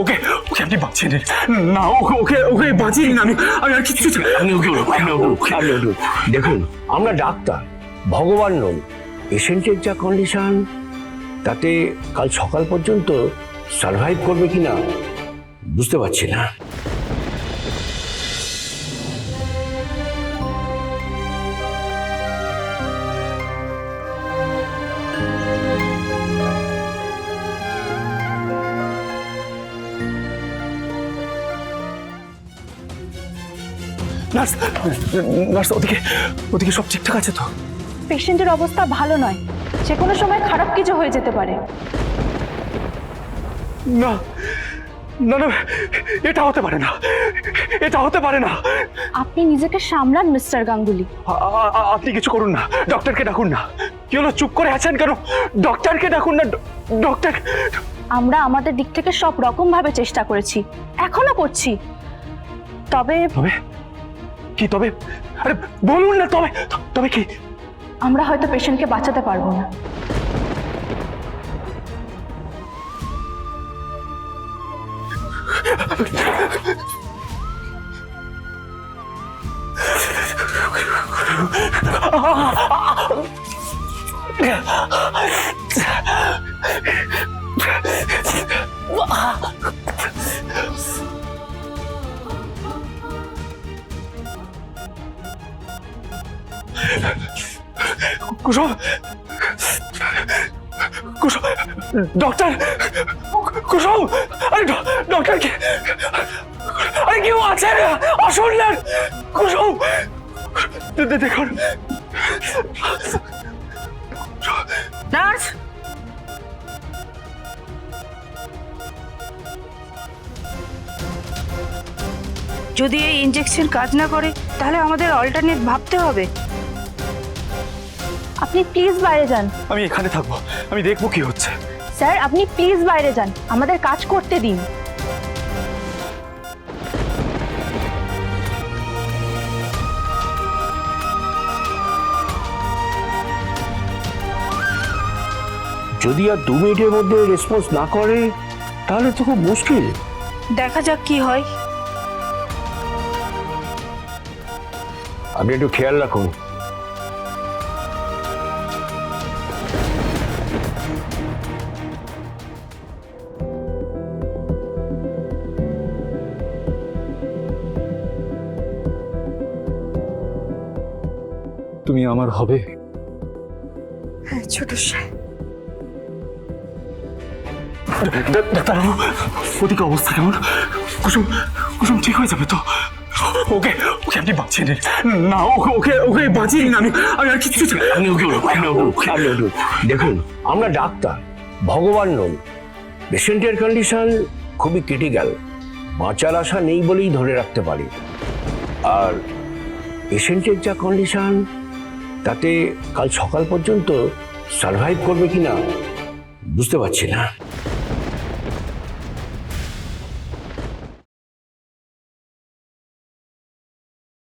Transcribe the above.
ওকে ওকে আপনি বাঁচিয়ে নিন না, ওকে ওকে ওকে বাঁচিয়ে নিন। আমি আমি আর কিছু চাই। দেখুন, আমরা ডাক্তার, ভগবান নই। পেশেন্টের যা কন্ডিশন, তাতে কাল সকাল পর্যন্ত সার্ভাইভ করবে কিনা বুঝতে পারছি না। নার্স নার্স, ওদিকে ওদিকে সব ঠিকঠাক আছে তো? পেশেন্টের অবস্থা ভালো নয়, যে কোনো সময় খারাপ কিছু হয়ে যেতে পারে। না না না, এটা হতে পারে না, এটা হতে পারে না। আপনি নিজেকে সামলান মিস্টার গাঙ্গুলি। আপনি কিছু করুন না, ডক্টরকে ডাকুন না। কি হলো, চুপ করে আছেন কেন? ডক্টরকে ডাকুন না। ডক্টর, আমরা আমাদের দিক থেকে সব রকম ভাবে চেষ্টা করেছি, এখনো করছি। তবে তবে কি? তবে আরে বলুন না, তবে তবে কি? আমরা হয়তো পেশেন্টকে বাঁচাতে পারবো না। কুসুম, কুসুম, ডক্টর, কুসুম, আরে ডক্টর কে? আরে কেউ আছে? আসুন না কুসুম, দেখুন। নার্স, যদি এই ইনজেকশন কাজ না করে তাহলে আমাদের অল্টারনেট ভাবতে হবে। আপনি প্লিজ বাইরে যান। আমি এখানে থাকবো, আমি দেখবো কি হচ্ছে। স্যার, আপনি প্লিজ বাইরে যান, আমাদের কাজ করতে দিন। যদি আর 2 মিনিটের মধ্যে রেসপন্স না করে তাহলে তো খুব মুশকিল। দেখা যাক কি হয়। আপনি একটু খেয়াল রাখুন। তুমি আমার হবে? হ্যাঁ ছোট সাহেব। ডাক্তারবাবু, ওদিকে অবস্থা কেমন? কুসুম, কুসুম ঠিক হয়ে যাবে তো? ওকে ওকে আপনি বাঁচিয়ে নিন না, ওকে ওকে ওকে বাঁচিয়ে নিন। আমি আমি আর কিছু চাই। দেখুন, আমরা ডাক্তার, ভগবান নই। পেশেন্টের কন্ডিশন খুবই ক্রিটিক্যাল, বাঁচার আশা নেই বলেই ধরে রাখতে পারি। আর পেশেন্টের যা কন্ডিশন, তাতে কাল সকাল পর্যন্ত সার্ভাইভ করবে কিনা বুঝতে পারছি না।